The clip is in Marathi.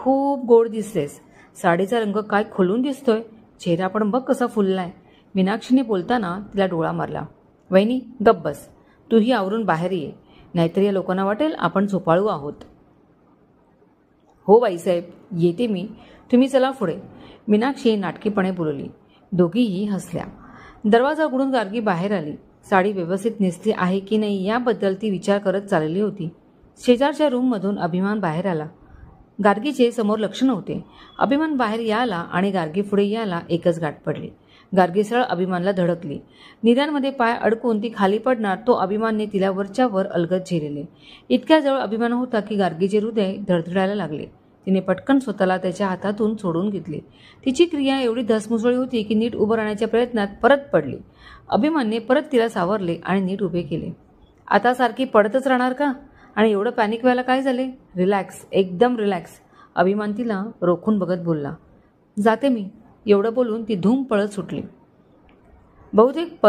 खूप गोड दिसतेस. साडीचा रंग काय खोलून दिसतोय. चेहरा पण बघ कसा फुललाय. मीनाक्षीने बोलताना तिला डोळा मारला. वहिनी गप्प बस. तूही आवरून बाहेर ये, नाहीतर या लोकांना वाटेल आपण झोपाळू आहोत. हो बाईसाहेब, येते मी. तुम्ही चला पुढे, मीनाक्षी नाटकीपणे बोलली. दोघीही हसल्या. दरवाजा उघडून गार्गी बाहेर आली. साडी व्यवस्थित नेसली आहे की नाही याबद्दल ती विचार करत चालली होती. शेजारच्या रूममधून अभिमान बाहेर आला. गार्गीचे समोर लक्ष नव्हते. अभिमान बाहेर यायला आणि गार्गी पुढे यायला एकच गाठ पडली. गार्गी सरळ अभिमानला धडकली. निरांमध्ये पाय अडकून ती खाली पडणार तो अभिमानने तिला वरच्या वर अलगद झेलले. इतक्या जवळ अभिमान होता की गार्गीचे हृदय धडधडायला लागले. तिने पटकन स्वतःला त्याच्या हातातून सोडून घेतले. तिची क्रिया एवढी धसमुसळी होती की नीट उभं राहण्याच्या प्रयत्नात परत पडली. अभिमानने परत तिला सावरले आणि नीट उभे केले. आता सारखी पडतच राहणार का? आणि एवढं पॅनिक व्हायला काय झाले? रिलॅक्स, एकदम रिलॅक्स. अभिमान तिला रोखून बघत बोलला. जाते मी. एवढं बोलून ती धूम पळत सुटली. बहुतेक